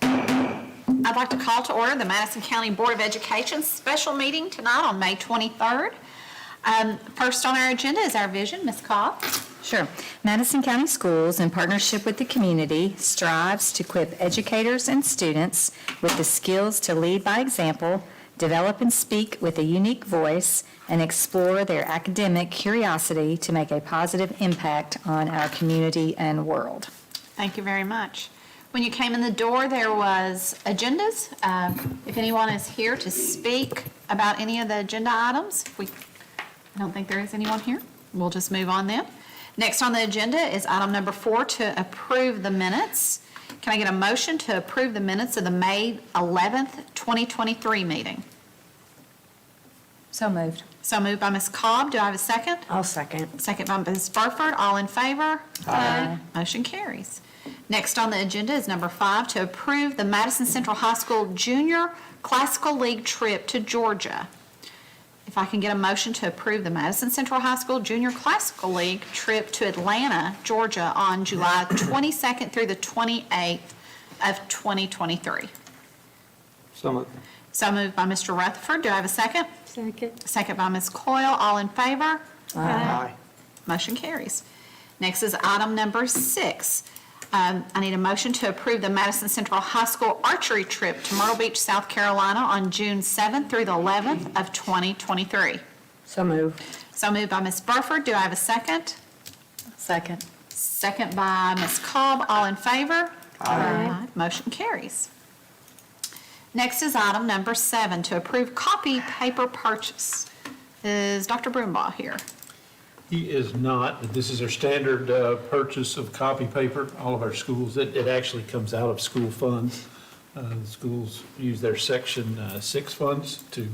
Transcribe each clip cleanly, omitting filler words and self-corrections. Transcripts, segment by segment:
I'd like to call to order the Madison County Board of Education special meeting tonight on May 23rd. First on our agenda is our vision. Ms. Cobb. Sure. Madison County Schools, in partnership with the community, strives to equip educators and students with the skills to lead by example, develop and speak with a unique voice, and explore their academic curiosity to make a positive impact on our community and world. Thank you very much. When you came in the door, there was agendas. If anyone is here to speak about any of the agenda items, I don't think there is anyone here. We'll just move on then. Next on the agenda is item number 4, to approve the minutes. Can I get a motion to approve the minutes of the May 11th, 2023 meeting? So moved. So moved by Ms. Cobb. Do I have a second? I'll second. Second by Ms. Burford. All in favor? Aye. Motion carries. Next on the agenda is number 5, to approve the Madison Central High School Junior Classical League trip to Georgia. If I can get a motion to approve the Madison Central High School Junior Classical League trip to Atlanta, Georgia on July 22nd through the 28th of 2023. So moved. So moved by Mr. Rutherford. Do I have a second? Second. Second by Ms. Coyle. All in favor? Aye. Motion carries. Next is item number 6. I need a motion to approve the Madison Central High School archery trip to Myrtle Beach, South Carolina on June 7th through the 11th of 2023. So moved. So moved by Ms. Burford. Do I have a second? Second. Second by Ms. Cobb. All in favor? Aye. Motion carries. Next is item number 7, to approve copy paper purchase. Is Dr. Broombaugh here? He is not, but this is our standard purchase of copy paper, all of our schools. It actually comes out of school funds. The schools use their Section 6 funds to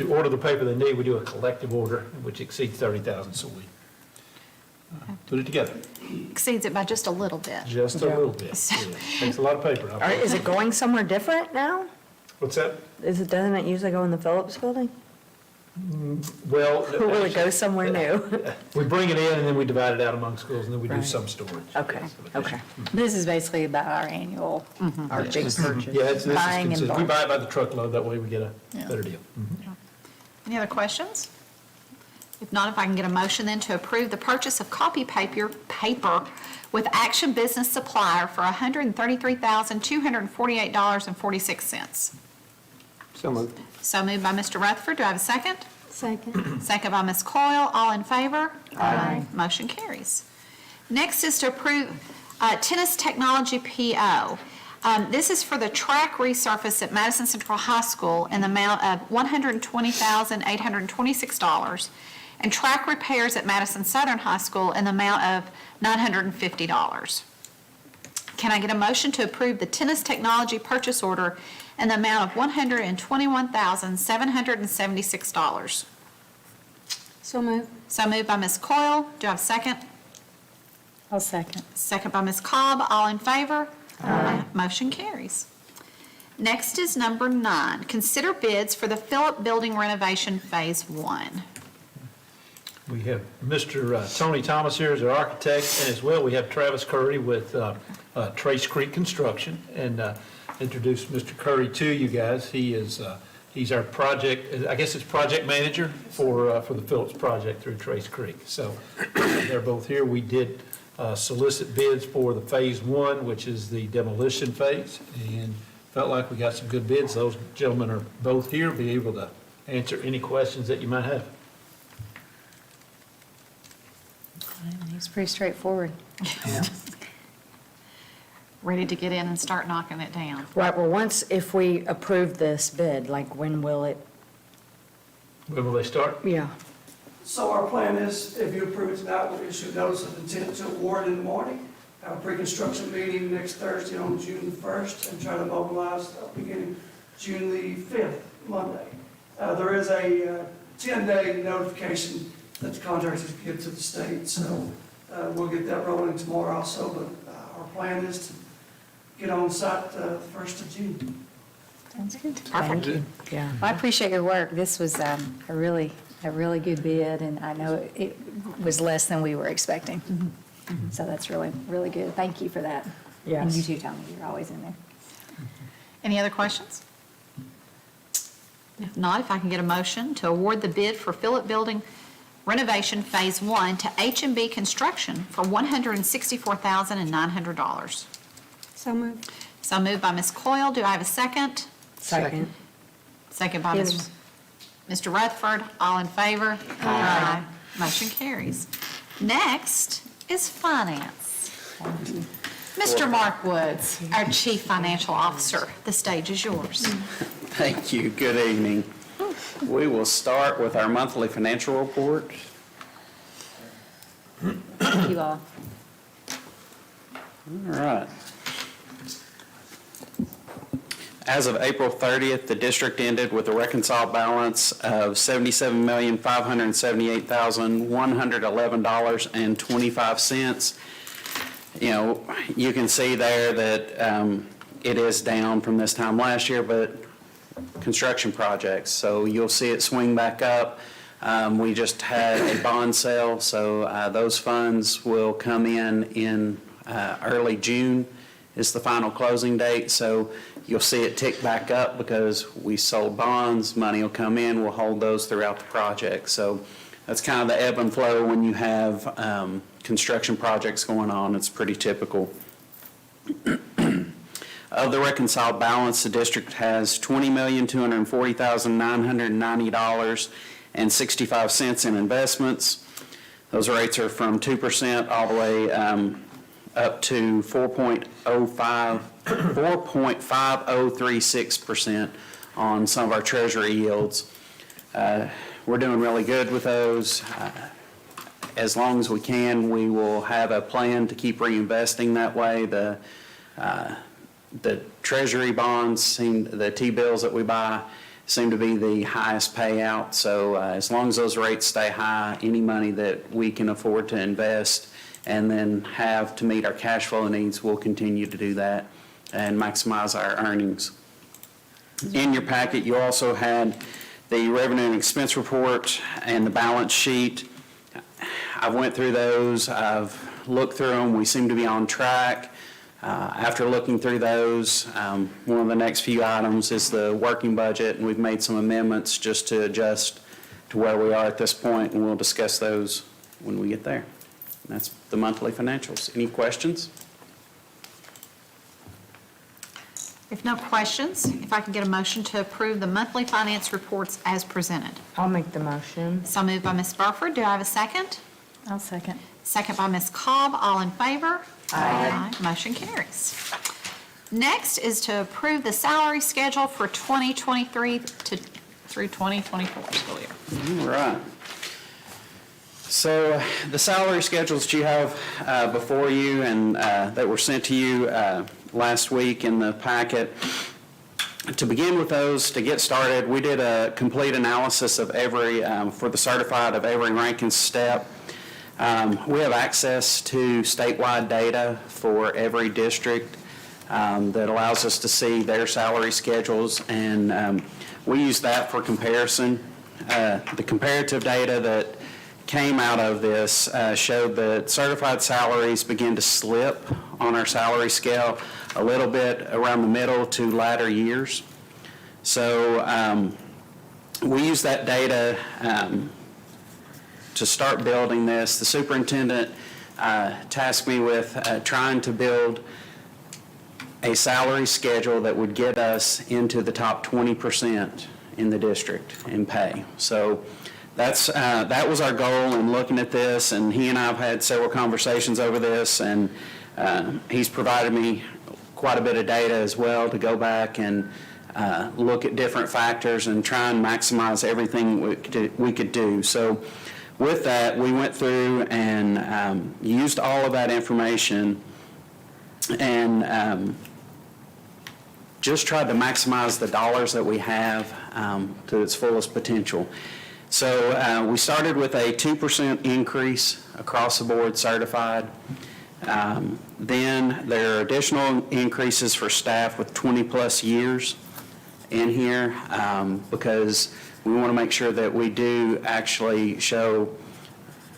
order the paper they need. We do a collective order, which exceeds 30,000, so we put it together. Exceeds it by just a little bit. Just a little bit. Yeah. Takes a lot of paper. Is it going somewhere different now? What's that? Doesn't it usually go in the Phillips building? Well, Or will it go somewhere new? we bring it in and then we divide it out among schools and then we do Right. some storage. Okay, okay. This is basically about our annual, our big purchase. Yeah, this is Buying in consistent. We bulk. buy it by the truckload, that way we get a Yeah. better deal. Any other questions? If not, if I can get a motion then to approve the purchase of copy paper with Action Business Supplier for $133,248.46. So moved. So moved by Mr. Rutherford. Do I have a second? Second. Second by Ms. Coyle. All in favor? Aye. Motion carries. Next is to approve tennis technology PO. This is for the track resurface at Madison Central High School in the amount of $120,826 and track repairs at Madison Southern High School in the amount of $950. Can I get a motion to approve the tennis technology purchase order in the amount of $121,776? So moved. So moved by Ms. Coyle. Do I have a second? I'll second. Second by Ms. Cobb. All in favor? Aye. Motion carries. Next is number 9. Consider bids for the Phillip Building renovation Phase 1. We have Mr. Tony Thomas here as our architect, and as well, we have Travis Curry with Trace Creek Construction, and introduce Mr. Curry to you guys. He's our project, I guess it's project manager for the Phillips project through Trace Creek. So they're both here. We did solicit bids for the Phase 1, which is the demolition phase, and felt like we got some good bids. Those gentlemen are both here, be able to answer any questions that you might have. It's pretty straightforward. Ready to get in and start knocking it down. Right, well, if we approve this bid, like when will it, When will they start? yeah. So our plan is, if you approve it tonight, we'll issue a notice of intent to award in the morning, have a pre-construction meeting next Thursday on June the 1st, and try to mobilize beginning June the 5th, Monday. There is a 10-day notification that the contractors give to the state, so we'll get that rolling tomorrow also, but our plan is to get on site the 1st of June. Sounds good. Thank you. Yeah. Well, I appreciate your work. This was a really good bid, and I know it was less than we were expecting. So that's really, really good. Thank you for that. And you Yes. too, Tommy, you're always in there. Any other questions? If not, if I can get a motion to award the bid for Phillip Building renovation Phase 1 to H&B Construction for $164,900. So moved. So moved by Ms. Coyle. Do I have a second? Second. Second by Mr. Rutherford. All in favor? Aye. Motion carries. Next is finance. Mr. Mark Woods, our Chief Financial Officer, the stage is yours. Thank you. Good evening. We will start with our monthly financial report. Thank you all. All right. As of April 30th, the district ended with a reconciled balance of $77,578,111.25. You know, you can see there that it is down from this time last year, but construction projects, so you'll see it swing back up. We just had a bond sale, so those funds will come in early June is the final closing date, so you'll see it tick back up because we sold bonds, money will come in, we'll hold those throughout the project. So that's kind of the ebb and flow when you have construction projects going on. It's pretty typical. Of the reconciled balance, the district has $20,240,990.65 in investments. Those rates are from 2% all the way up to 4.5036% on some of our treasury yields. We're doing really good with those. As long as we can, we will have a plan to keep reinvesting that way. The treasury bonds, the T-bills that we buy seem to be the highest payout. So as long as those rates stay high, any money that we can afford to invest and then have to meet our cash flow needs, we'll continue to do that and maximize our earnings. In your packet, you also had the revenue and expense report and the balance sheet. I went through those. I've looked through them. We seem to be on track. After looking through those, one of the next few items is the working budget, and we've made some amendments just to adjust to where we are at this point, and we'll discuss those when we get there. And that's the monthly financials. Any questions? If no questions, if I can get a motion to approve the monthly finance reports as presented. I'll make the motion. So moved by Ms. Burford. Do I have a second? I'll second. Second by Ms. Cobb. All in favor? Aye. Motion carries. Next is to approve the salary schedule for 2023 through 2024 school year. All right. So the salary schedules that you have before you and that were sent to you last week in the packet, to begin with those, to get started, we did a complete analysis of every, for the certified, of every rank and step. We have access to statewide data for every district that allows us to see their salary schedules, and we use that for comparison. The comparative data that came out of this showed that certified salaries begin to slip on our salary scale a little bit around the middle to latter years. So we use that data to start building this. The superintendent tasked me with trying to build a salary schedule that would get us into the top 20% in the district in pay. So that was our goal in looking at this, and he and I have had several conversations over this, and he's provided me quite a bit of data as well to go back and look at different factors and try and maximize everything we could do. So with that, we went through and used all of that information and just tried to maximize the dollars that we have to its fullest potential. So we started with a 2% increase across the board certified. Then there are additional increases for staff with 20-plus years in here because we want to make sure that we do actually show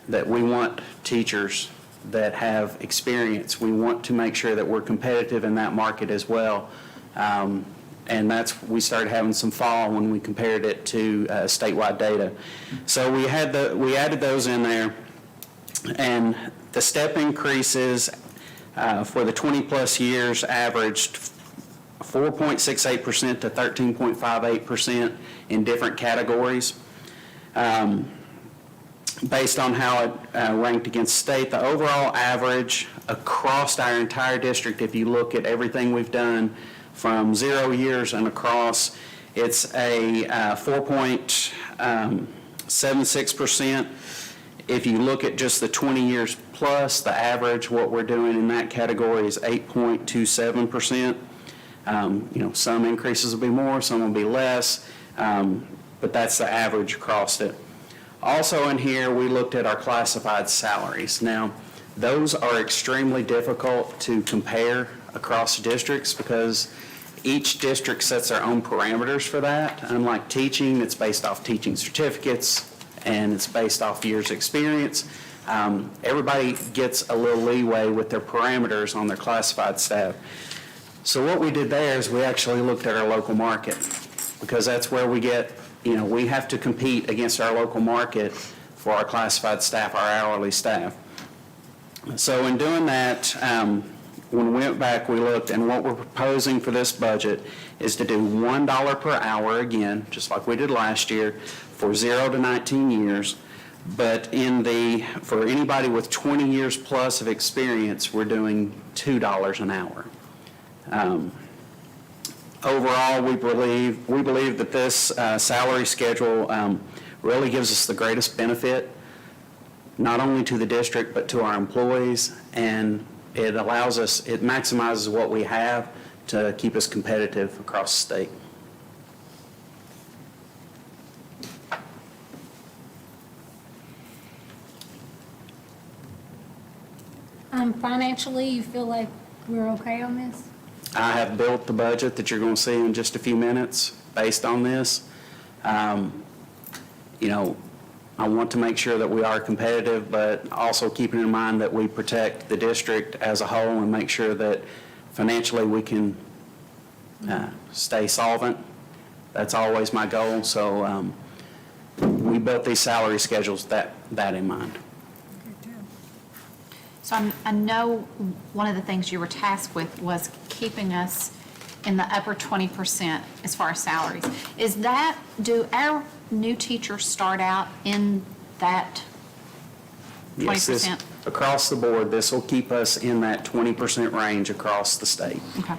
that we want teachers that have experience. We want to make sure that we're competitive in that market as well. And we started having some fall when we compared it to statewide data. So we added those in there. And the step increases for the 20-plus years averaged 4.68% to 13.58% in different categories. Based on how it ranked against state, the overall average across our entire district, if you look at everything we've done from 0 years and across, it's a 4.76%. If you look at just the 20 years plus, the average, what we're doing in that category is 8.27%. Some increases will be more, some will be less, but that's the average across it. Also in here, we looked at our classified salaries. Now, those are extremely difficult to compare across districts because each district sets their own parameters for that. Unlike teaching, it's based off teaching certificates and it's based off years' experience. Everybody gets a little leeway with their parameters on their classified staff. So what we did there is we actually looked at our local market because that's where we get, we have to compete against our local market for our classified staff, our hourly staff. So in doing that, when we went back, we looked, and what we're proposing for this budget is to do $1 per hour again, just like we did last year, for 0 to 19 years. But for anybody with 20 years plus of experience, we're doing $2 an hour. Overall, we believe that this salary schedule really gives us the greatest benefit, not only to the district, but to our employees, and it maximizes what we have to keep us competitive across the state. Financially, you feel like we're okay on this? I have built the budget that you're going to see in just a few minutes based on this. I want to make sure that we are competitive, but also keeping in mind that we protect the district as a whole and make sure that financially we can stay solvent. That's always my goal. So we built these salary schedules that in mind. So I know one of the things you were tasked with was keeping us in the upper 20% as far as salaries. Do our new teachers start out in that 20%? Yes, across the board, this will keep us in that 20% range across the state. Okay.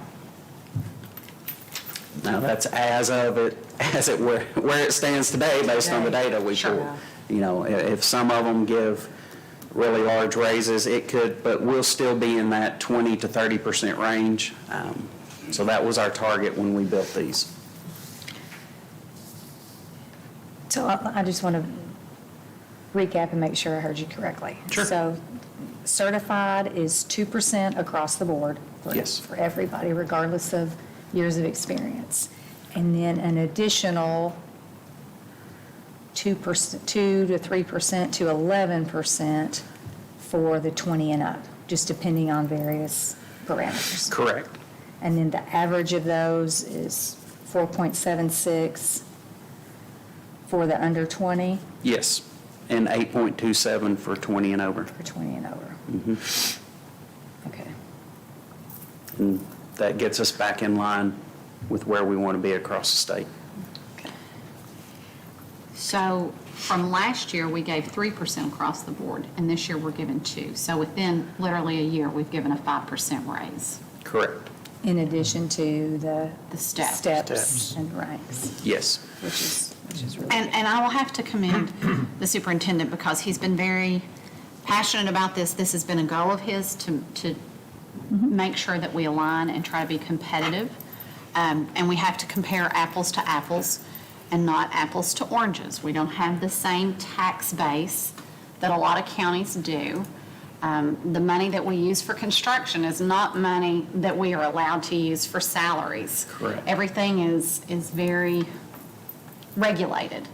Now, that's where it stands today based on the data we pulled. If some of them give really large raises, it could, but we'll still be in that 20 to 30% range. So that was our target when we built these. So I just want to recap and make sure I heard you correctly. Sure. So certified is 2% across the board Yes. for everybody, regardless of years of experience. And then an additional 2 to 3% to 11% for the 20 and up, just depending on various parameters. Correct. And then the average of those is 4.76 for the under 20, Yes, and 8.27 for 20 and over. for 20 and over. Okay. And that gets us back in line with where we want to be across the state. So from last year, we gave 3% across the board, and this year we're giving 2%. So within literally a year, we've given a 5% raise. Correct. In addition to the steps. steps and ranks, Yes. which is really. And I will have to commend the superintendent because he's been very passionate about this. This has been a goal of his to make sure that we align and try to be competitive. And we have to compare apples to apples and not apples to oranges. We don't have the same tax base that a lot of counties do. The money that we use for construction is not money that we are allowed to use for salaries. Correct. Everything is very regulated.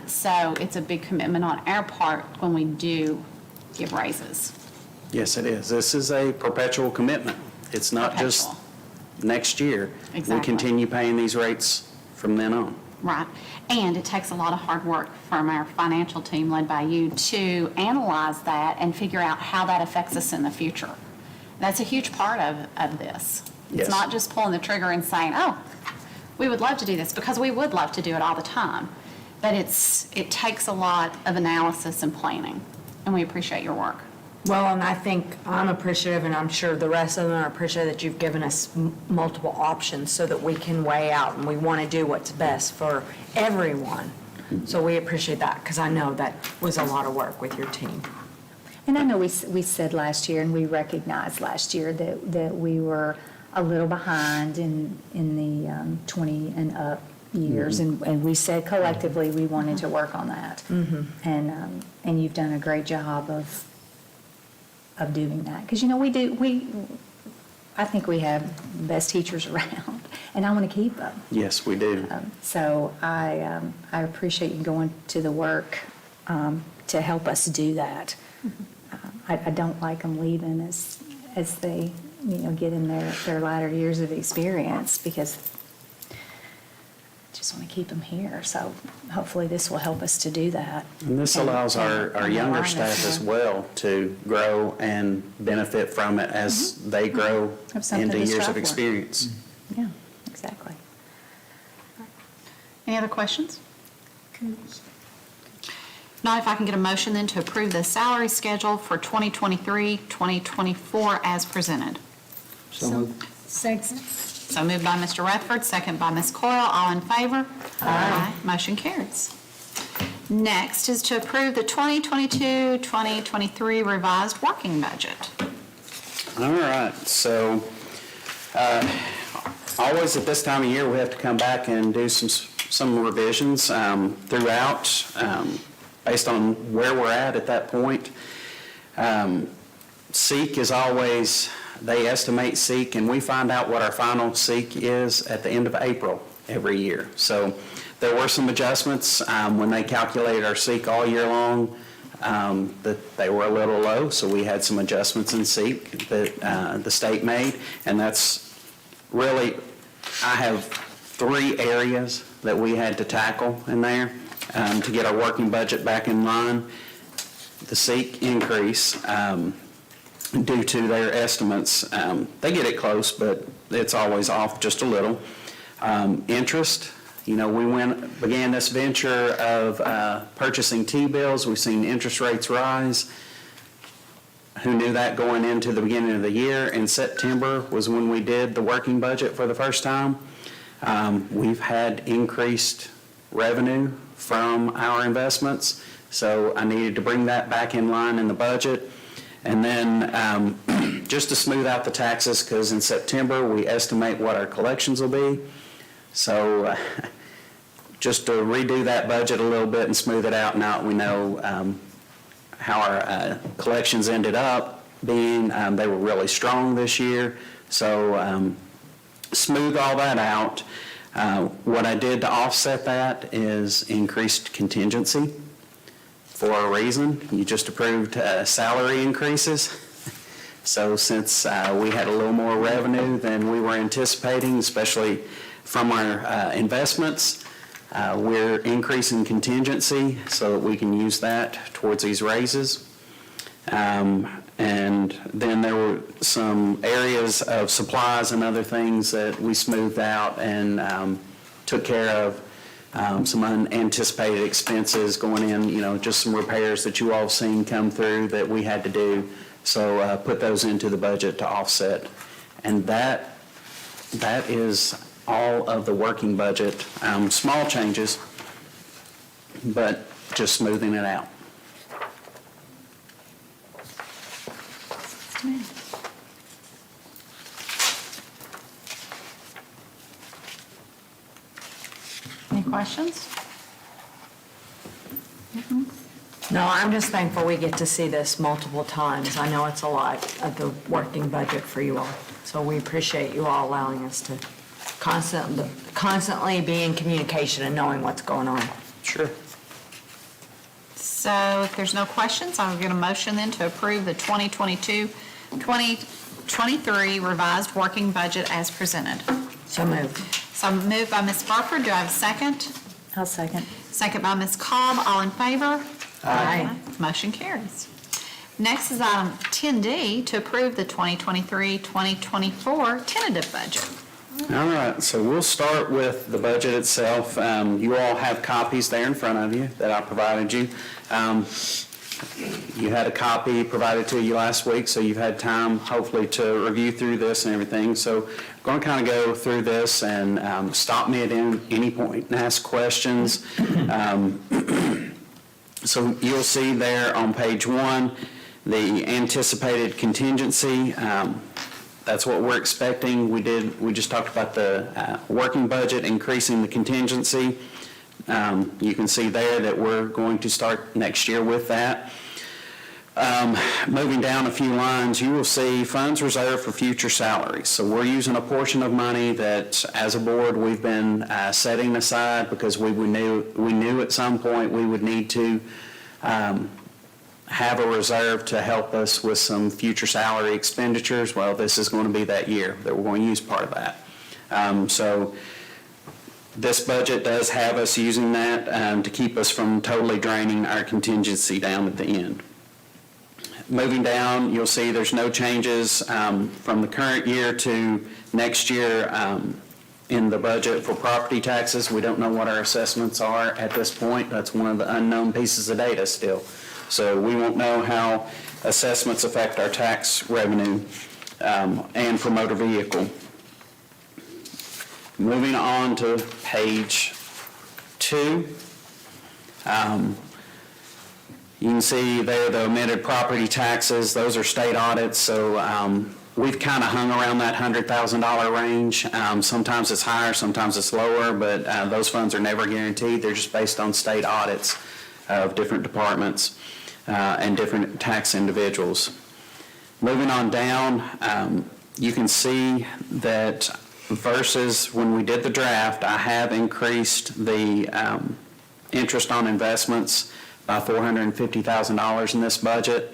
So it's a big commitment on our part when we do give raises. Yes, it is. This is a perpetual commitment. It's not just Perpetual. next year. Exactly. We continue paying these rates from then on. Right. And it takes a lot of hard work from our financial team led by you to analyze that and figure out how that affects us in the future. That's a huge part of this. Yes. It's not just pulling the trigger and saying, oh, we would love to do this, because we would love to do it all the time. But it takes a lot of analysis and planning, and we appreciate your work. Well, and I think I'm appreciative, and I'm sure the rest of them are appreciative that you've given us multiple options so that we can weigh out, and we want to do what's best for everyone. So we appreciate that, because I know that was a lot of work with your team. And I know we said last year, and we recognized last year that we were a little behind in the 20 and up years, and we said collectively we wanted to work on that. And you've done a great job of doing that, because I think we have the best teachers around, and I want to keep them. Yes, we do. So I appreciate you going to the work to help us do that. I don't like them leaving as they get in their latter years of experience, because I just want to keep them here. So hopefully this will help us to do that. And this allows our and younger align us staff as more. well to grow and benefit from it as they grow Have something into to years strive of for. experience. Yeah, exactly. Any other questions? Now, if I can get a motion then to approve the salary schedule for 2023-2024 as presented. So moved. Second. So moved by Mr. Rutherford, second by Ms. Coyle. All in favor? Aye. Motion carries. Next is to approve the 2022-2023 revised working budget. All right, so always at this time of year, we have to come back and do some revisions throughout, based on where we're at that point. SEEK is always, they estimate SEEK, and we find out what our final SEEK is at the end of April every year. So there were some adjustments when they calculated our SEEK all year long, that they were a little low, so we had some adjustments in SEEK that the state made, and that's really, I have 3 areas that we had to tackle in there to get our working budget back in line. The SEEK increase, due to their estimates, they get it close, but it's always off just a little. Interest, we began this venture of purchasing T-bills. We've seen interest rates rise. Who knew that going into the beginning of the year? In September was when we did the working budget for the first time. We've had increased revenue from our investments, so I needed to bring that back in line in the budget. And then just to smooth out the taxes, because in September we estimate what our collections will be. So just to redo that budget a little bit and smooth it out, now we know how our collections ended up being. They were really strong this year. So smooth all that out. What I did to offset that is increased contingency for a reason. You just approved salary increases. So since we had a little more revenue than we were anticipating, especially from our investments, we're increasing contingency so that we can use that towards these raises. And then there were some areas of supplies and other things that we smoothed out and took care of. Some unanticipated expenses going in, just some repairs that you all have seen come through that we had to do. So put those into the budget to offset. And that is all of the working budget. Small changes, but just smoothing it out. Any questions? No, I'm just thankful we get to see this multiple times. I know it's a lot of the working budget for you all. So we appreciate you all allowing us to constantly be in communication and knowing what's going on. Sure. So if there's no questions, I'll get a motion then to approve the 2022-2023 revised working budget as presented. So moved. So moved by Ms. Barker, do I have a second? I'll second. Second by Ms. Cobb, all in favor? Aye. Motion carries. Next is item 10D, to approve the 2023-2024 tentative budget. All right, so we'll start with the budget itself. You all have copies there in front of you that I provided you. You had a copy provided to you last week, so you've had time, hopefully, to review through this and everything. So I'm going to kind of go through this and stop me at any point and ask questions. So you'll see there on page 1, the anticipated contingency. That's what we're expecting. We just talked about the working budget, increasing the contingency. You can see there that we're going to start next year with that. Moving down a few lines, you will see funds reserved for future salaries. So we're using a portion of money that, as a board, we've been setting aside because we knew at some point we would need to have a reserve to help us with some future salary expenditures. Well, this is going to be that year that we're going to use part of that. So this budget does have us using that to keep us from totally draining our contingency down at the end. Moving down, you'll see there's no changes from the current year to next year in the budget for property taxes. We don't know what our assessments are at this point. That's one of the unknown pieces of data still. So we won't know how assessments affect our tax revenue and for motor vehicle. Moving on to page 2. You can see there the omitted property taxes. Those are state audits, so we've kind of hung around that $100,000 range. Sometimes it's higher, sometimes it's lower, but those funds are never guaranteed. They're just based on state audits of different departments and different tax individuals. Moving on down, you can see that versus when we did the draft, I have increased the interest on investments by $450,000 in this budget.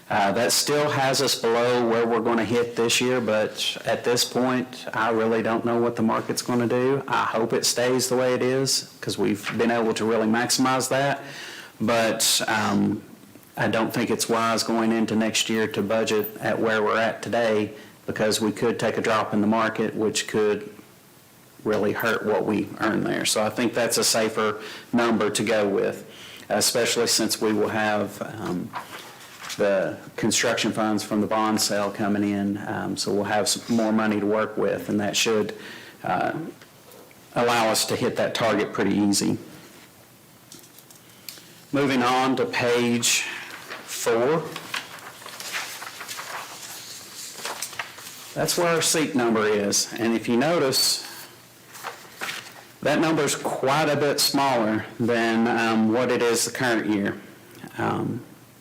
That still has us below where we're going to hit this year, but at this point, I really don't know what the market's going to do. I hope it stays the way it is because we've been able to really maximize that, but I don't think it's wise going into next year to budget at where we're at today because we could take a drop in the market, which could really hurt what we earn there. So I think that's a safer number to go with, especially since we will have the construction funds from the bond sale coming in, so we'll have some more money to work with, and that should allow us to hit that target pretty easy. Moving on to page 4. That's where our seat number is, and if you notice, that number is quite a bit smaller than what it is the current year.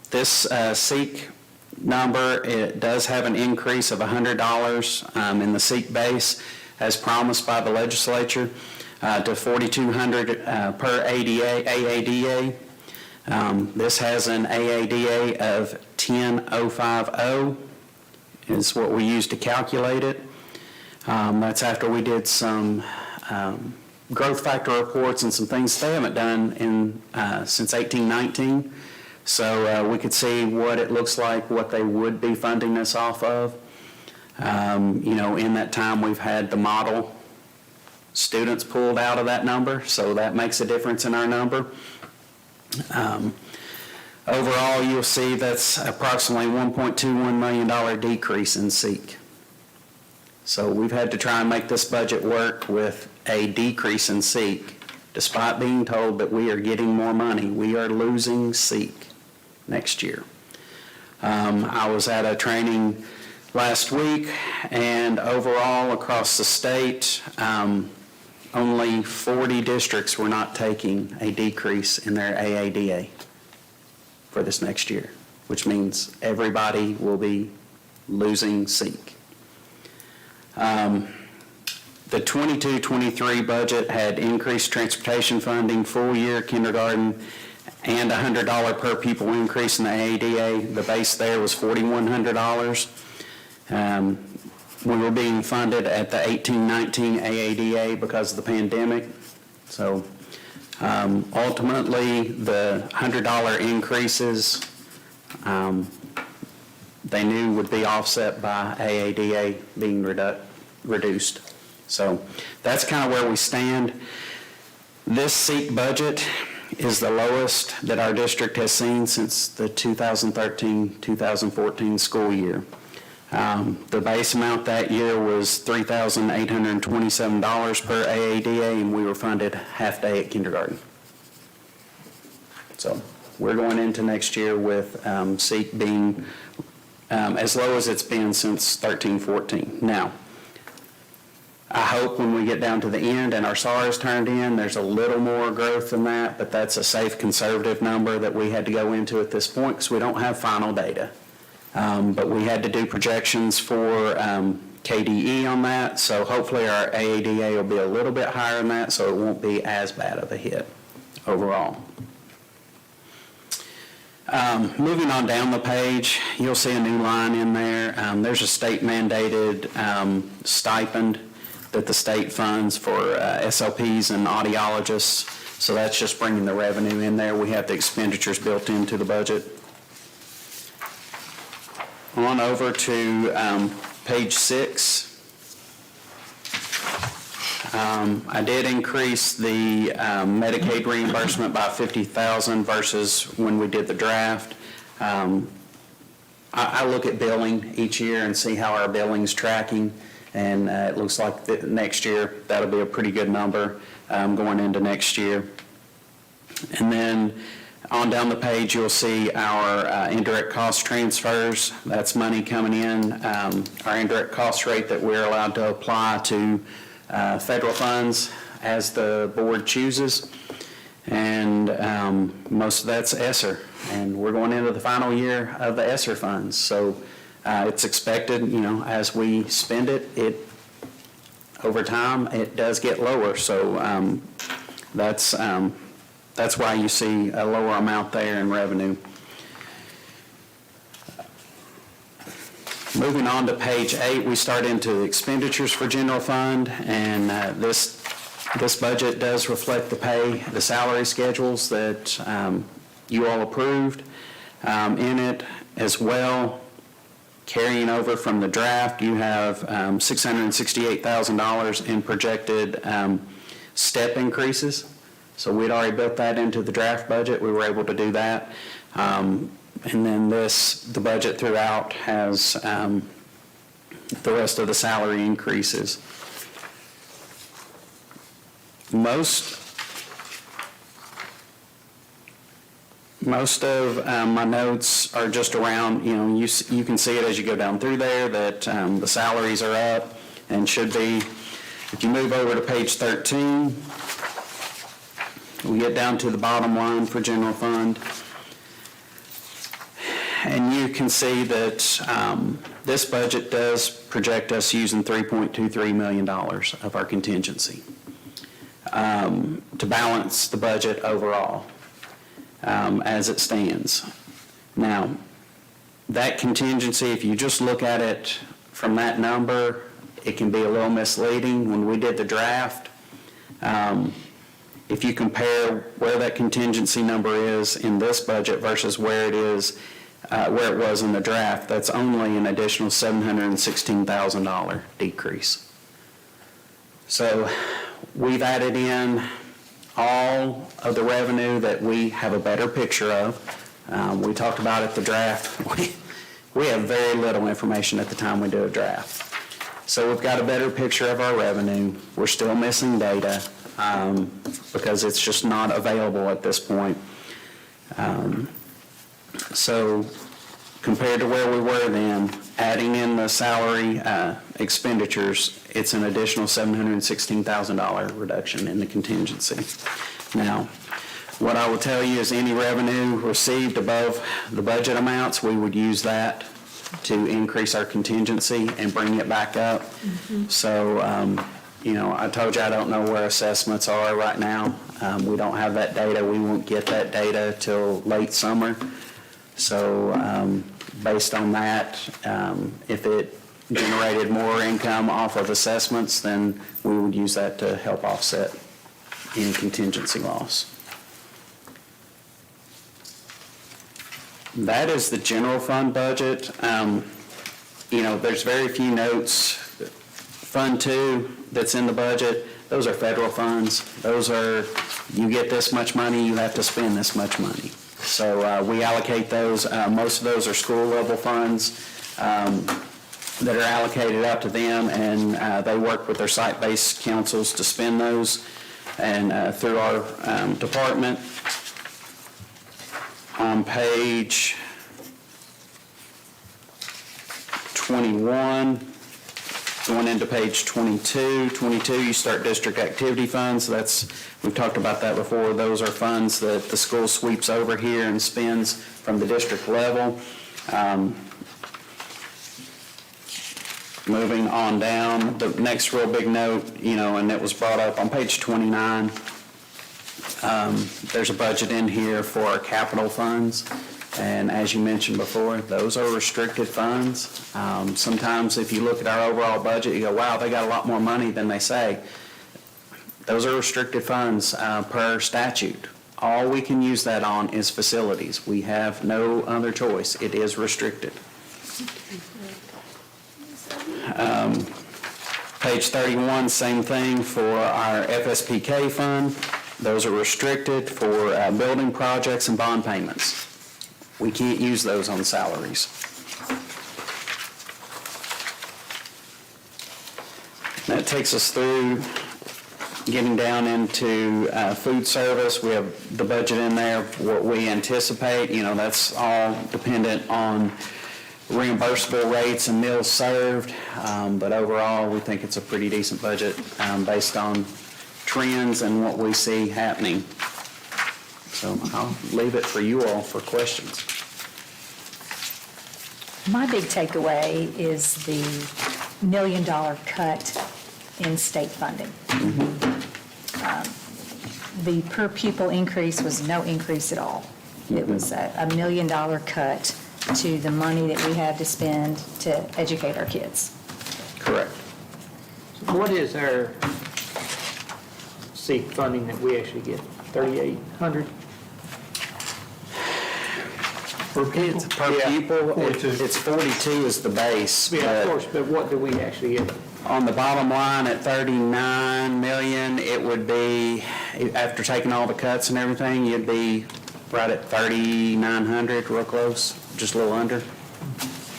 This SEEK number, it does have an increase of $100 in the SEEK base as promised by the legislature to $4,200 per AADA. This has an AADA of 10,050 is what we use to calculate it. That's after we did some growth factor reports and some things they haven't done since 1819. So we could see what it looks like, what they would be funding this off of. In that time we've had the model students pulled out of that number, so that makes a difference in our number. Overall, you'll see that's approximately $1.21 million decrease in SEEK. So we've had to try and make this budget work with a decrease in SEEK, despite being told that we are getting more money. We are losing SEEK next year. I was at a training last week, and overall across the state, only 40 districts were not taking a decrease in their AADA for this next year, which means everybody will be losing SEEK. The 22-23 budget had increased transportation funding, full-year kindergarten, and a $100 per pupil increase in the AADA. The base there was $4,100. We were being funded at the 18-19 AADA because of the pandemic. So ultimately, the $100 increases they knew would be offset by AADA being reduced. So that's kind of where we stand. This SEEK budget is the lowest that our district has seen since the 2013-2014 school year. The base amount that year was $3,827 per AADA, and we were funded half day at kindergarten. So we're going into next year with SEEK being as low as it's been since 13-14. Now, I hope when we get down to the end and our SAR is turned in, there's a little more growth than that, but that's a safe conservative number that we had to go into at this point because we don't have final data. But we had to do projections for KDE on that, so hopefully our AADA will be a little bit higher than that, so it won't be as bad of a hit overall. Moving on down the page, you'll see a new line in there. There's a state mandated stipend that the state funds for SLPs and audiologists, so that's just bringing the revenue in there. We have the expenditures built into the budget. On over to page 6. I did increase the Medicaid reimbursement by $50,000 versus when we did the draft. I look at billing each year and see how our billing's tracking, and it looks like next year that'll be a pretty good number going into next year. And then on down the page, you'll see our indirect cost transfers. That's money coming in, our indirect cost rate that we're allowed to apply to federal funds as the board chooses. And most of that's ESSER. And we're going into the final year of the ESSER funds. So it's expected, as we spend it, over time, it does get lower. So that's why you see a lower amount there in revenue. Moving on to page 8, we start into the expenditures for general fund, and this budget does reflect the salary schedules that you all approved in it as well. Carrying over from the draft, you have $668,000 in projected step increases. So we'd already built that into the draft budget. We were able to do that. And then the budget throughout has the rest of the salary increases. Most of my notes are just around, you can see it as you go down through there that the salaries are up and should be. If you move over to page 13, we get down to the bottom line for general fund. And you can see that this budget does project us using $3.23 million of our contingency to balance the budget overall as it stands. Now, that contingency, if you just look at it from that number, it can be a little misleading. When we did the draft, if you compare where that contingency number is in this budget versus where it is, where it was in the draft, that's only an additional $716,000 decrease. So we've added in all of the revenue that we have a better picture of. We talked about at the draft. We have very little information at the time we do a draft. So we've got a better picture of our revenue. We're still missing data because it's just not available at this point. So compared to where we were then, adding in the salary expenditures, it's an additional $716,000 reduction in the contingency. Now, what I will tell you is any revenue received above the budget amounts, we would use that to increase our contingency and bring it back up. So I told you I don't know where assessments are right now. We don't have that data. We won't get that data till late summer. So based on that, if it generated more income off of assessments, then we would use that to help offset any contingency loss. That is the general fund budget. There's very few notes. Fund 2 that's in the budget, those are federal funds. Those are, you get this much money, you have to spend this much money. So we allocate those. Most of those are school level funds that are allocated out to them, and they work with their site-based councils to spend those. And through our department, on page 21, going into page 22. 22, you start district activity funds. We've talked about that before. Those are funds that the school sweeps over here and spends from the district level. Moving on down, the next real big note, and it was brought up on page 29, there's a budget in here for our capital funds. And as you mentioned before, those are restricted funds. Sometimes if you look at our overall budget, you go, wow, they got a lot more money than they say. Those are restricted funds per statute. All we can use that on is facilities. We have no other choice. It is restricted. Page 31, same thing for our FSPK fund. Those are restricted for building projects and bond payments. We can't use those on salaries. That takes us through getting down into food service. We have the budget in there, what we anticipate. That's all dependent on reimbursable rates and meals served. But overall, we think it's a pretty decent budget based on trends and what we see happening. So I'll leave it for you all for questions. My big takeaway is the $1 million cut in state funding. The per pupil increase was no increase at all. It was a $1 million cut to the money that we have to spend to educate our kids. Correct. What is our SEEK funding that we actually get? 3,800? Per pupil? Per Yeah, pupil, 42. it's 42 is the base. Yeah, of but course, but what do we actually get? On the bottom line at 39 million, it would be, after taking all the cuts and everything, you'd be right at 3,900, real close, just a little under.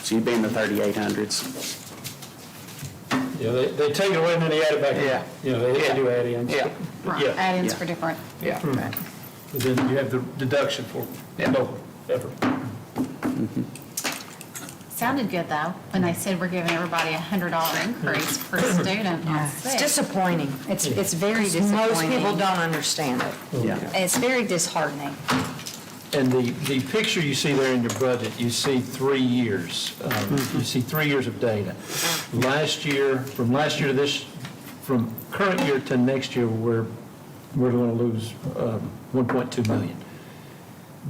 So you'd be in the 3,800s. Yeah, they take it away and then they add it back in. They do add-ins. Yeah. Right, Yeah. add-ins Yeah. for different. Yeah. But then you have the deduction for local effort. Sounded good, though, when they said we're giving everybody a $100 increase per student on It's sick. disappointing. It's very Most people disappointing. don't understand it. Yeah. It's very disheartening. And the picture you see there in your budget, you see 3 years. You see 3 years of data. From last year to this, from current year to next year, we're going to lose 1.2 million.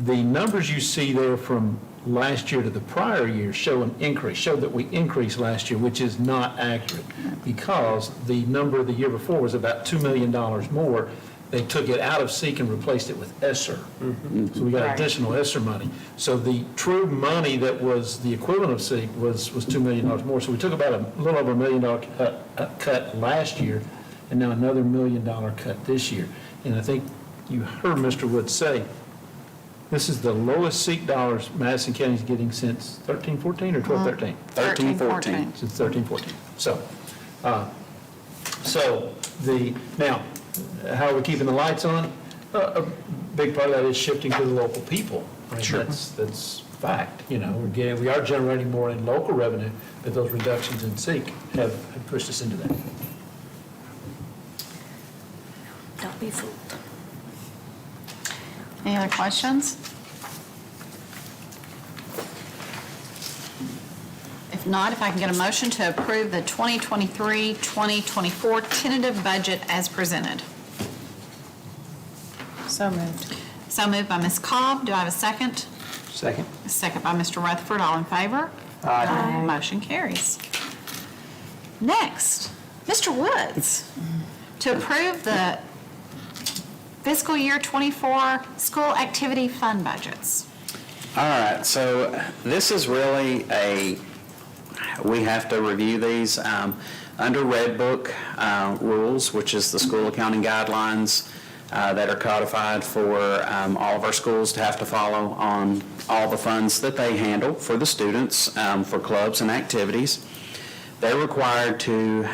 The numbers you see there from last year to the prior year show an increase, show that we increased last year, which is not accurate, because the number the year before was about $2 million more. They took it out of SEEK and replaced it with ESSER. So we got Right. additional ESSER money. So the true money that was the equivalent of SEEK was $2 million more. So we took about a little over $1 million cut last year, and now another $1 million cut this year. And I think you heard Mr. Wood say, this is the lowest SEEK dollars Madison County's getting since 13-14 or 12-13? 13-14. Since 13-14. So now, how are we keeping the lights on? A big part of that is shifting to the local people. Right? Sure. That's fact. We are generating more in local revenue, but those reductions in SEEK have pushed us into that. Don't be fooled. Any other questions? If If not, if I can get a motion to approve the 2023-2024 tentative budget as presented. So moved. So moved by Ms. Cobb. Do I have a second? Second. A second by Mr. Rutherford. All in favor? Aye. Motion carries. Next, Mr. Woods, to approve the fiscal year -- school activity fund budgets. All right, so this is really we have to review these under Red Book rules, which is the school accounting guidelines that are codified for all of our schools to have to follow on all the funds that they handle for the students, for clubs and activities. They're required to,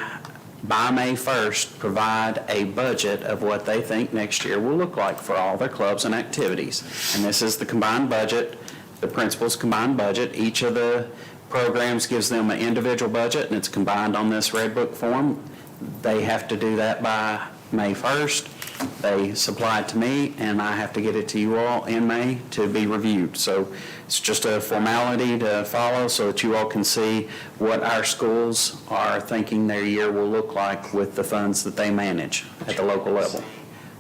by May 1st, provide a budget of what they think next year will look like for all their clubs and activities. And this is the combined budget, the principal's combined budget. Each of the programs gives them an individual budget, and it's combined on this Red Book form. They have to do that by May 1st. They supply it to me, and I have to get it to you all in May to be reviewed. So it's just a formality to follow so that you all can see what our schools are thinking their year will look like with the funds that they manage at the local level.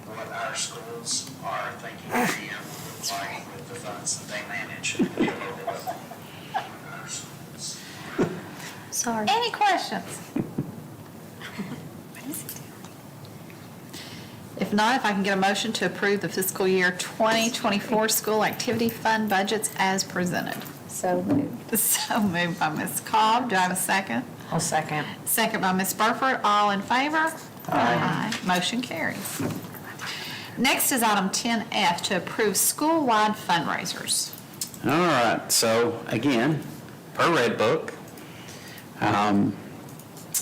What our schools are thinking their year will look like with the funds that they manage at the local level. Sorry. Any questions? If not, if I can get a motion to approve the fiscal year 2024 school activity fund budgets as presented. So moved. So moved by Ms. Cobb. Do I have a second? I'll second. Second by Ms. Burford. All in favor? Aye. Motion carries. Next is item 10F, to approve school-wide fundraisers. All right, so again, per Red Book,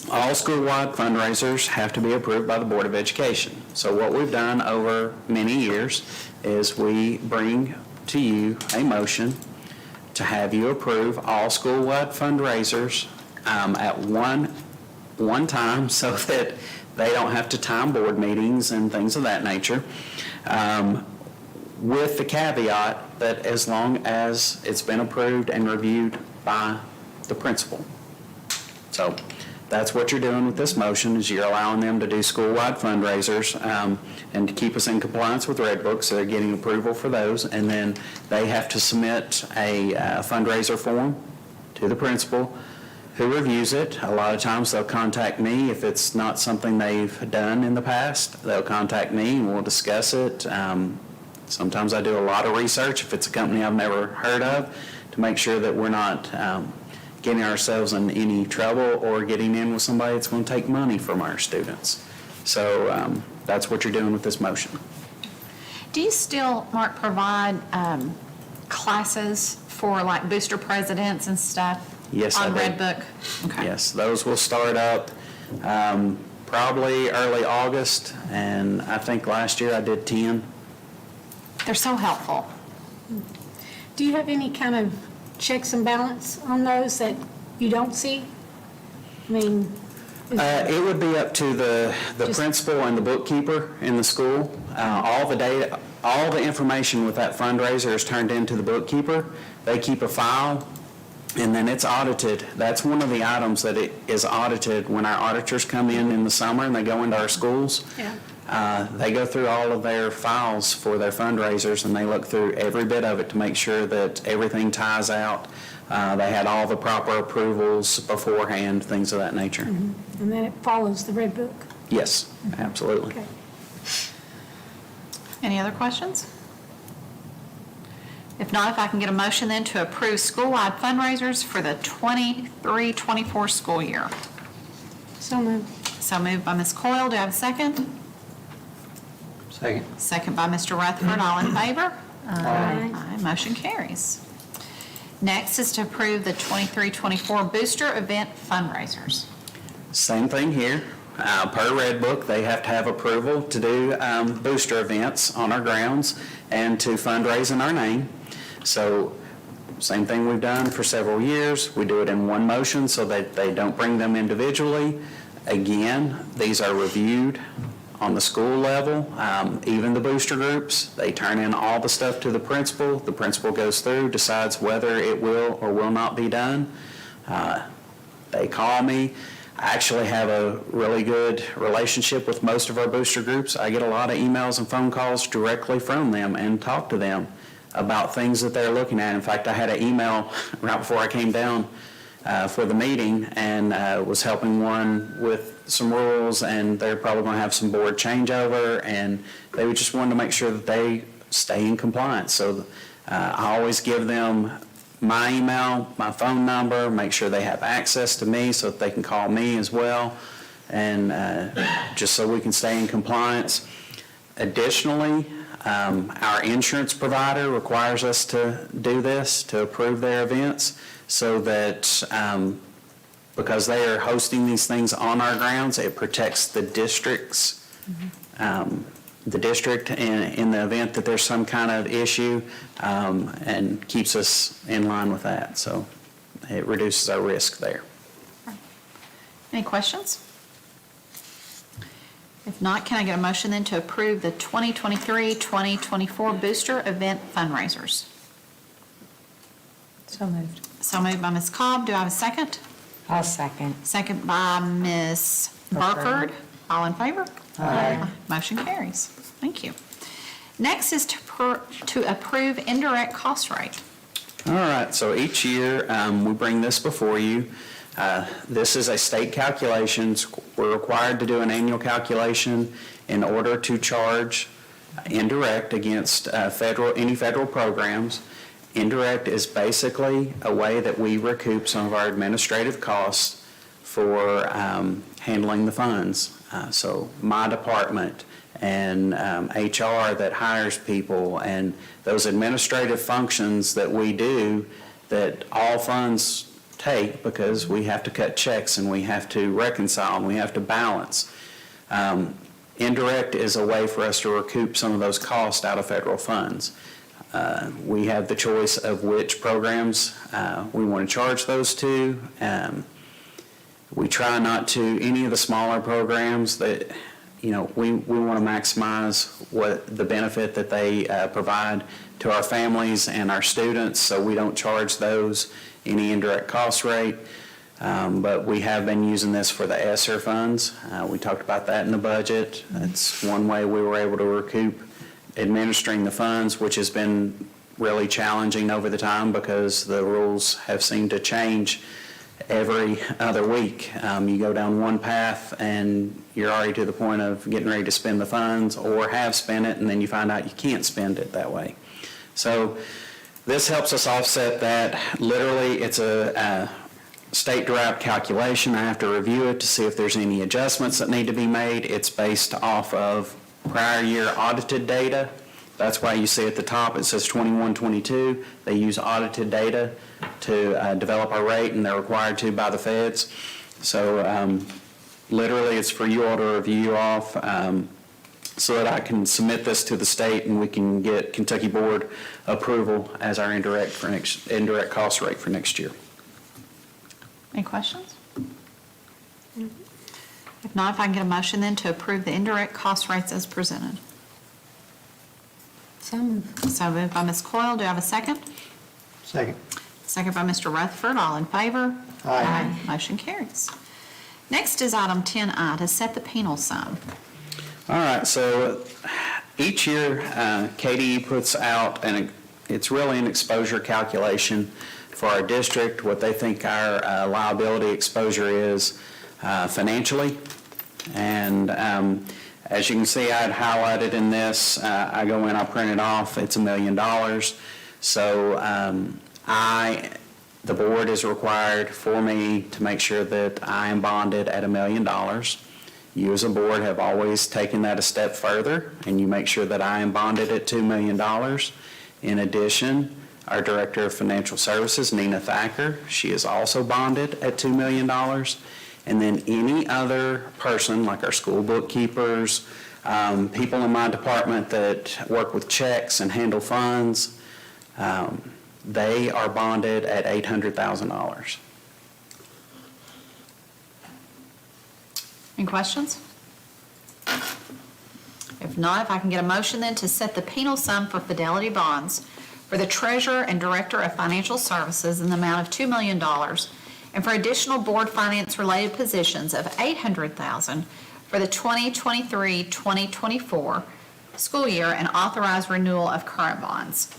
all school-wide fundraisers have to be approved by the Board of Education. So what we've done over many years is we bring to you a motion to have you approve all school-wide fundraisers at one time so that they don't have to time board meetings and things of that nature, with the caveat that as long as it's been approved and reviewed by the principal. So that's what you're doing with this motion, is you're allowing them to do school-wide fundraisers and to keep us in compliance with Red Book, so they're getting approval for those. And then they have to submit a fundraiser form to the principal, who reviews it. A lot of times they'll contact me if it's not something they've done in the past. They'll contact me and we'll discuss it. Sometimes I do a lot of research if it's a company I've never heard of, to make sure that we're not getting ourselves in any trouble or getting in with somebody that's going to take money from our students. So that's what you're doing with this motion. Do you still, Mark, provide classes for like booster presidents and stuff? Yes, I on do. Red Book? Okay. Yes, those will start up probably early August, and I think last year I did 10. They're so helpful. Do you have any kind of checks and balance on those that you don't see? I mean, It would be up to the principal and the bookkeeper in the school. All the data, all the information with that fundraiser is turned into the bookkeeper. They keep a file, and then it's audited. That's one of the items that it is audited when our auditors come in the summer and they go into our schools. Yeah. They go through all of their files for their fundraisers, and they look through every bit of it to make sure that everything ties out. They had all the proper approvals beforehand, things of that nature. Mm-hmm. And then it follows the Red Book. Yes, absolutely. Okay. Any other questions? If not, if I can get a motion then to approve school-wide fundraisers for the 23-24 school year. So moved. So moved by Ms. Coyle. Do I have a second? Second. Second by Mr. Rutherford. All in favor? Aye. Aye. Motion carries. Next is to approve the 23-24 booster event fundraisers. Same thing here. Per Red Book, they have to have approval to do booster events on our grounds and to fundraise in our name. So same thing we've done for several years. We do it in one motion so that they don't bring them individually. Again, these are reviewed on the school level. Even the booster groups, they turn in all the stuff to the principal. The principal goes through, decides whether it will or will not be done. They call me. I actually have a really good relationship with most of our booster groups. I get a lot of emails and phone calls directly from them and talk to them about things that they're looking at. In fact, I had an email right before I came down for the meeting and was helping one with some rules, and they're probably going to have some board changeover, and they would just wanted to make sure that they stay in compliance. So I always give them my email, my phone number, make sure they have access to me so that they can call me as well, and just so we can stay in compliance. Additionally, our insurance provider requires us to do this, to approve their events, so that because they are hosting these things on our grounds, it protects the districts, the district in the event that there's some kind of issue, and keeps us in line with that. So it reduces our risk there. Any questions? If not, can I get a motion then to approve the 2023-2024 booster event fundraisers? So moved. So moved by Ms. Cobb. Do I have a second? I'll second. Second by Ms. Burford. All in favor? Aye. Motion carries. Thank you. Next is to approve indirect cost rate. All right, so each year we bring this before you. This is a state calculation. We're required to do an annual calculation in order to charge indirect against any federal programs. Indirect is basically a way that we recoup some of our administrative costs for handling the funds. So my department and HR that hires people and those administrative functions that we do that all funds take because we have to cut checks and we have to reconcile and we have to balance. Indirect is a way for us to recoup some of those costs out of federal funds. We have the choice of which programs we want to charge those to. We try not to, any of the smaller programs that, we want to maximize what the benefit that they provide to our families and our students, so we don't charge those any indirect cost rate. But we have been using this for the ESSER funds. We talked about that in the budget. That's one way we were able to recoup administering the funds, which has been really challenging over the time because the rules have seemed to change every other week. You go down one path and you're already to the point of getting ready to spend the funds or have spent it, and then you find out you can't spend it that way. So this helps us offset that. Literally, it's a state-derived calculation. I have to review it to see if there's any adjustments that need to be made. It's based off of prior year audited data. That's why you see at the top it says 21-22. They use audited data to develop our rate, and they're required to by the feds. So literally it's for you all to review off so that I can submit this to the state and we can get Kentucky Board approval as our indirect cost rate for next year. Any questions? If not, if I can get a motion then to approve the indirect cost rates as presented. So moved. So moved by Ms. Coyle. Do I have a second? Second. Second by Mr. Rutherford. All in favor? Aye. Motion carries. Next is item 10I, to set the penal sum. All right, so each year KDE puts out, and it's really an exposure calculation for our district, what they think our liability exposure is financially. And as you can see, I had highlighted in this, I go in, I print it off, it's $1 million. So the board is required for me to make sure that I am bonded at $1 million. You as a board have always taken that a step further, and you make sure that I am bonded at $2 million. In addition, our Director of Financial Services, Nina Thacker, she is also bonded at $2 million. And then any other person, like our school bookkeepers, people in my department that work with checks and handle funds, they are bonded at $800,000. Any questions? If not, if I can get a motion then to set the penal sum for fidelity bonds for the Treasurer and Director of Financial Services in the amount of $2 million and for additional board finance-related positions of $800,000 for the 2023-2024 school year, and authorize renewal of current bonds.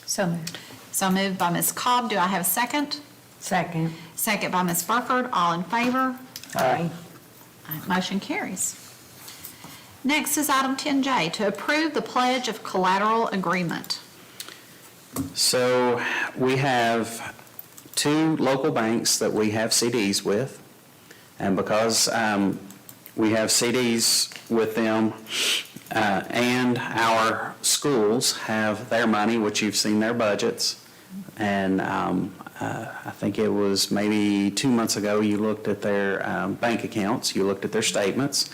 So moved. So moved by Ms. Cobb. Do I have a second? Second. Second by Ms. Burford. All in favor? Aye. Motion carries. Next is item 10J, to approve the pledge of collateral agreement. So we have 2 local banks that we have CDs with, and because we have CDs with them and our schools have their money, which you've seen their budgets, and I think it was maybe 2 months ago you looked at their bank accounts, you looked at their statements.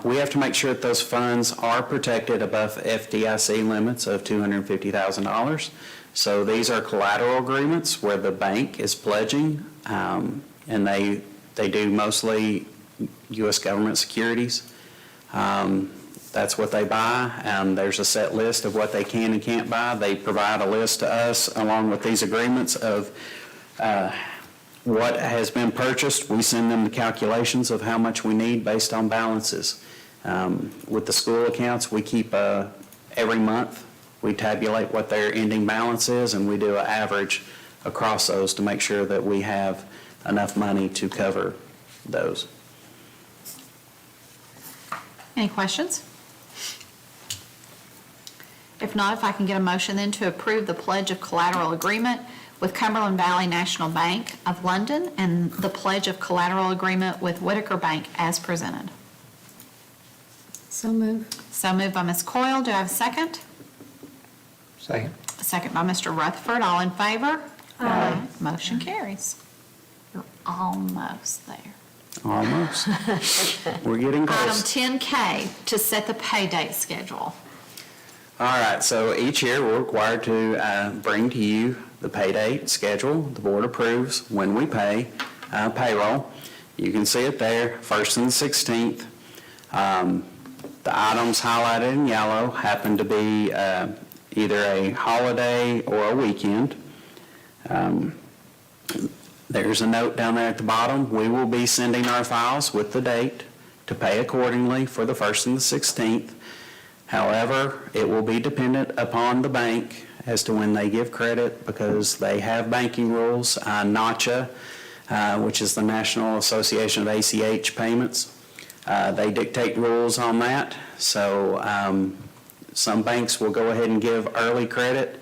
We have to make sure that those funds are protected above FDIC limits of $250,000. So these are collateral agreements where the bank is pledging, and they do mostly U.S. government securities. That's what they buy. There's a set list of what they can and can't buy. They provide a list to us along with these agreements of what has been purchased. We send them the calculations of how much we need based on balances. With the school accounts, we keep every month, we tabulate what their ending balance is, and we do an average across those to make sure that we have enough money to cover those. Any questions? If not, if I can get a motion then to approve the pledge of collateral agreement with Cumberland Valley National Bank of London and the pledge of collateral agreement with Whitaker Bank as presented. So moved. So moved by Ms. Coyle. Do I have a second? Second. A second by Mr. Rutherford. All in favor? Aye. Motion carries. You're almost there. Almost. We're getting Item close. 10K, to set the pay date schedule. All right, so each year we're required to bring to you the pay date schedule. The board approves when we pay payroll. You can see it there, 1st and 16th. The items highlighted in yellow happen to be either a holiday or a weekend. There's a note down there at the bottom. We will be sending our files with the date to pay accordingly for the 1st and the 16th. However, it will be dependent upon the bank as to when they give credit, because they have banking rules. NACHA, which is the National Association of ACH Payments, they dictate rules on that. So some banks will go ahead and give early credit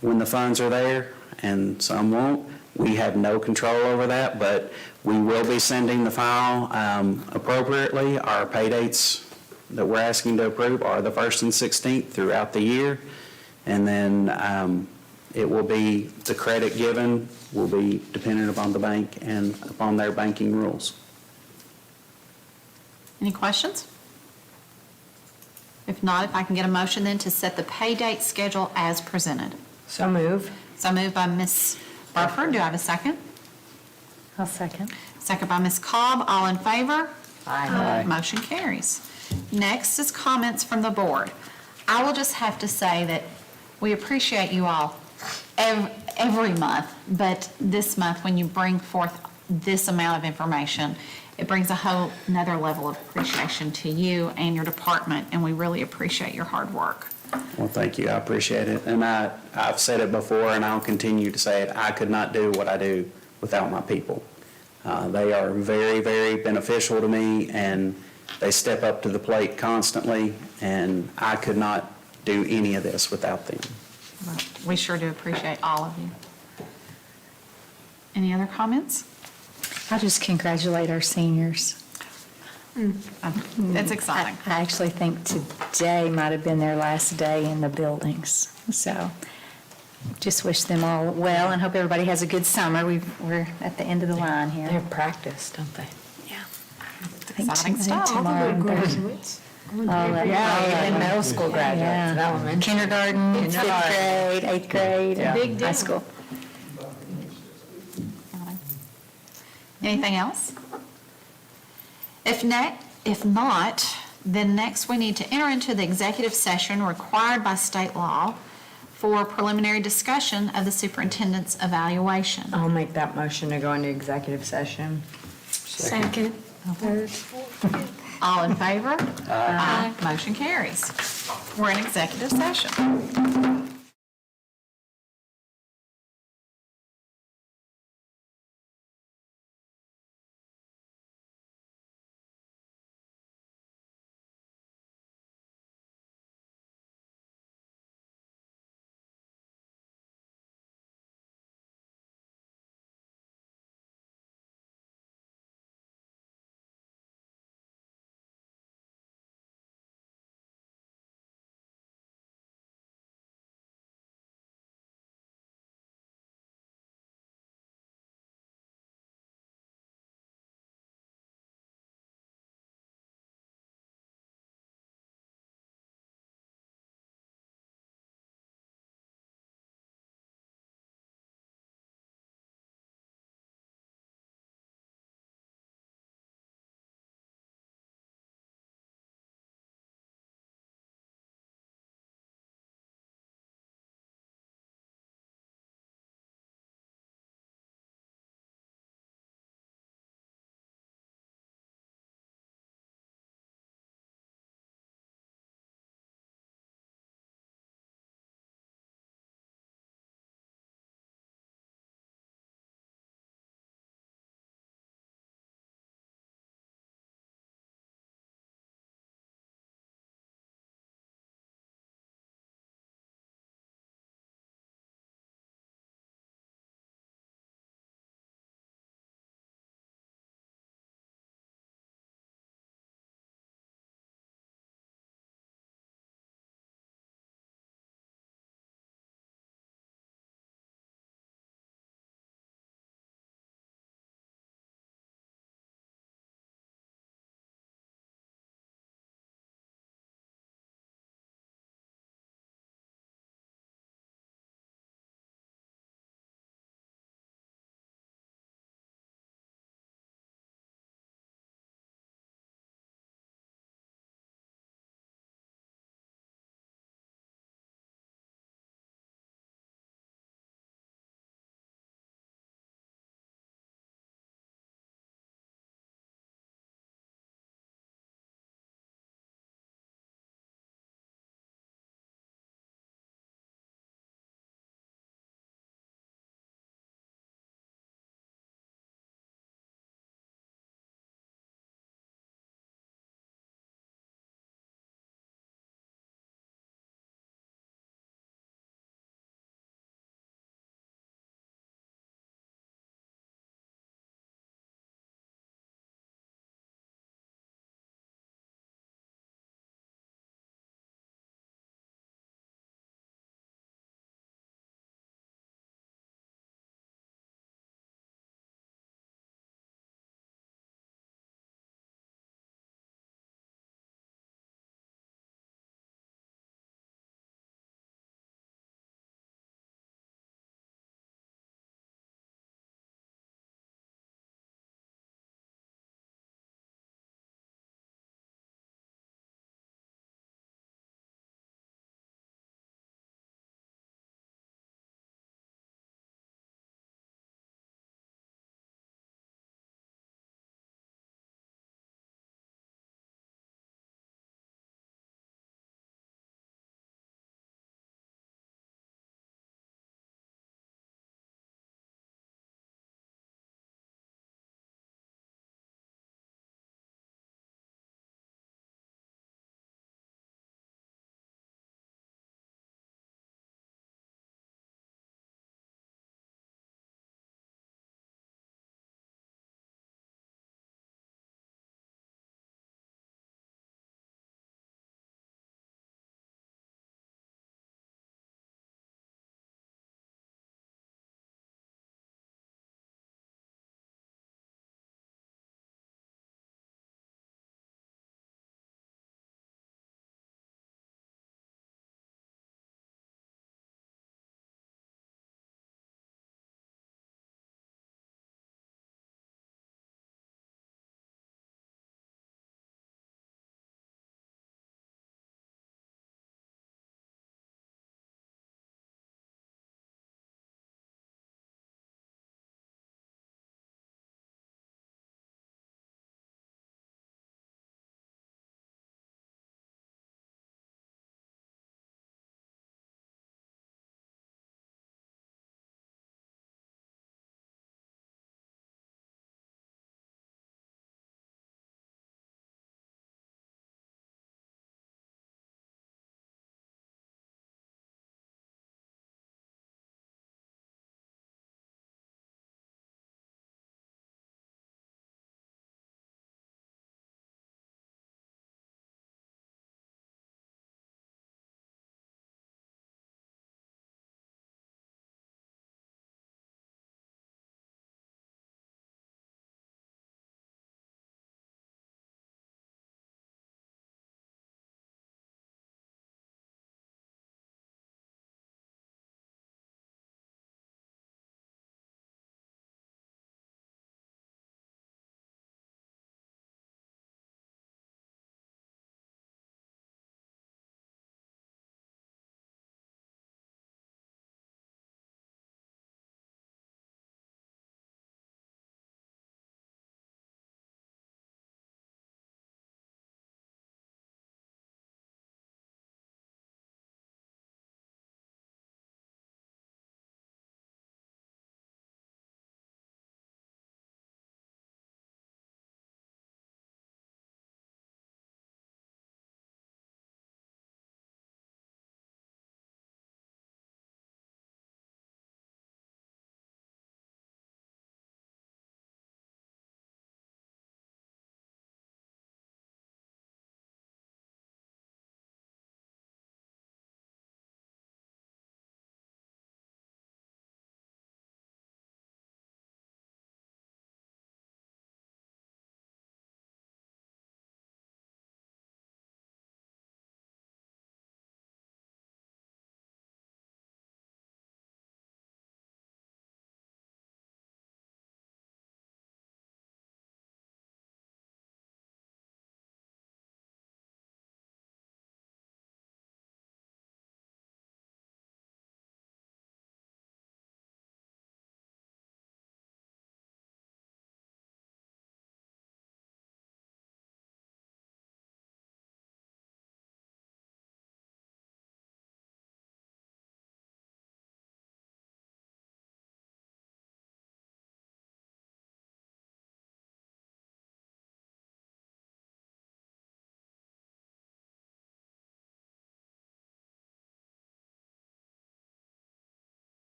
when the funds are there, and some won't. We have no control over that, but we will be sending the file appropriately. Our pay dates that we're asking to approve are the 1st and 16th throughout the year. And then it will be, the credit given will be dependent upon the bank and upon their banking rules. Any questions? If not, if I can get a motion then to set the pay date schedule as presented. So move. So moved by Ms. Burford. Do I have a second? I'll second. Second by Ms. Cobb. All in favor? Aye. Motion carries. Next is comments from the board. I will just have to say that we appreciate you all every month, but this month, when you bring forth this amount of information, it brings a whole another level of appreciation to you and your department, and we really appreciate your hard work. Well, thank you. I appreciate it. And I've said it before, and I'll continue to say it. I could not do what I do without my people. They are very, very beneficial to me, and they step up to the plate constantly, and I could not do any of this without them. Well, we sure do appreciate all of you. Any other comments? I'll just congratulate our seniors. It's exciting. I actually think today might have been their last day in the buildings. So just wish them all well and hope everybody has a good summer. We're at the end of the line They here. have practice, don't they? Yeah. Exciting stuff. Tomorrow and Thursday. Graduates. Yeah, and middle school graduates, Yeah. and elementary. Kindergarten, 5th grade, 8th grade, Big deal. high school. Anything else? If not, then next we need to enter into the executive session required by state law for preliminary discussion of the superintendent's evaluation. I'll make that motion to go into executive session. Second, third, fourth. All in favor? Aye. Motion carries. We're in executive session.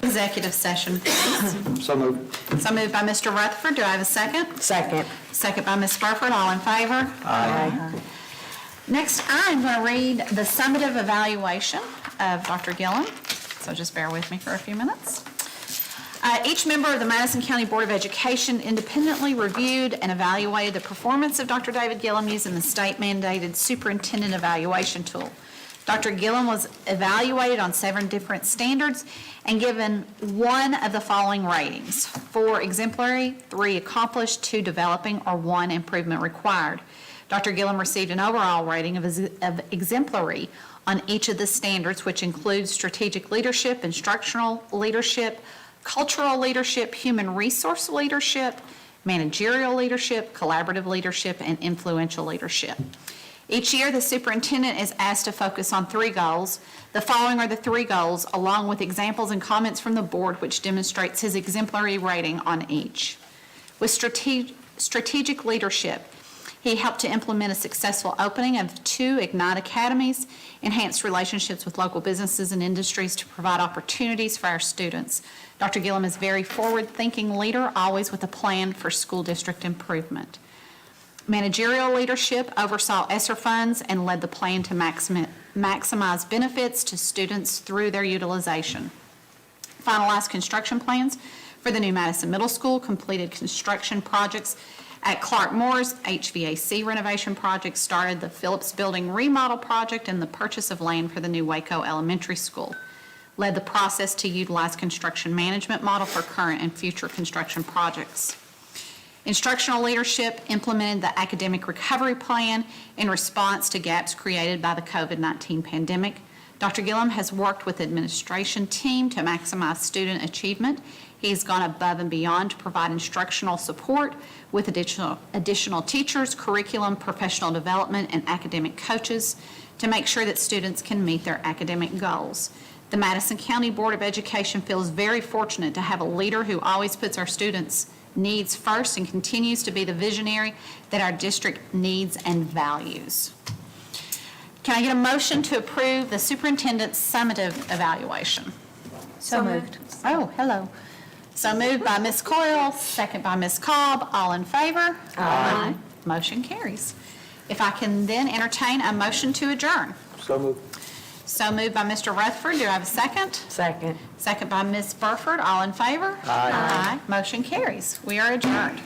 Executive session, please. So moved. So moved by Mr. Rutherford. Do I have a second? Second. Second by Ms. Burford. All in favor? Aye. Next, I'm going to read the summative evaluation of Dr. Gillum. So just bear with me for a few minutes. Each member of the Madison County Board of Education independently reviewed and evaluated the performance of Dr. David Gillum using the state-mandated superintendent evaluation tool. Dr. Gillum was evaluated on 7 different standards and given one of the following ratings: 4 exemplary, 3 accomplished, 2 developing, or 1 improvement required. Dr. Gillum received an overall rating of exemplary on each of the standards, which includes strategic leadership, instructional leadership, cultural leadership, human resource leadership, managerial leadership, collaborative leadership, and influential leadership. Each year, the superintendent is asked to focus on 3 goals. The following are the 3 goals, along with examples and comments from the board, which demonstrates his exemplary rating on each. With strategic leadership, he helped to implement a successful opening of 2 Ignite Academies, enhanced relationships with local businesses and industries to provide opportunities for our students. Dr. Gillum is a very forward-thinking leader, always with a plan for school district improvement. Managerial leadership oversaw ESSER funds and led the plan to maximize benefits to students through their utilization. Finalized construction plans for the new Madison Middle School, completed construction projects at Clark Moore's HVAC renovation project, started the Phillips Building remodel project, and the purchase of land for the new Waco Elementary School. Led the process to utilize construction management model for current and future construction projects. Instructional leadership implemented the academic recovery plan in response to gaps created by the COVID-19 pandemic. Dr. Gillum has worked with the administration team to maximize student achievement. He has gone above and beyond to provide instructional support with additional teachers, curriculum, professional development, and academic coaches to make sure that students can meet their academic goals. The Madison County Board of Education feels very fortunate to have a leader who always puts our students' needs first and continues to be the visionary that our district needs and values. Can I get a motion to approve the superintendent's summative evaluation? So moved. Oh, hello. So moved by Ms. Coyle, second by Ms. Cobb. All in favor? Aye. Motion carries. If I can then entertain a motion to adjourn. So moved. So moved by Mr. Rutherford. Do I have a second? Second. Second by Ms. Burford. All in favor? Aye. Motion carries. We are adjourned.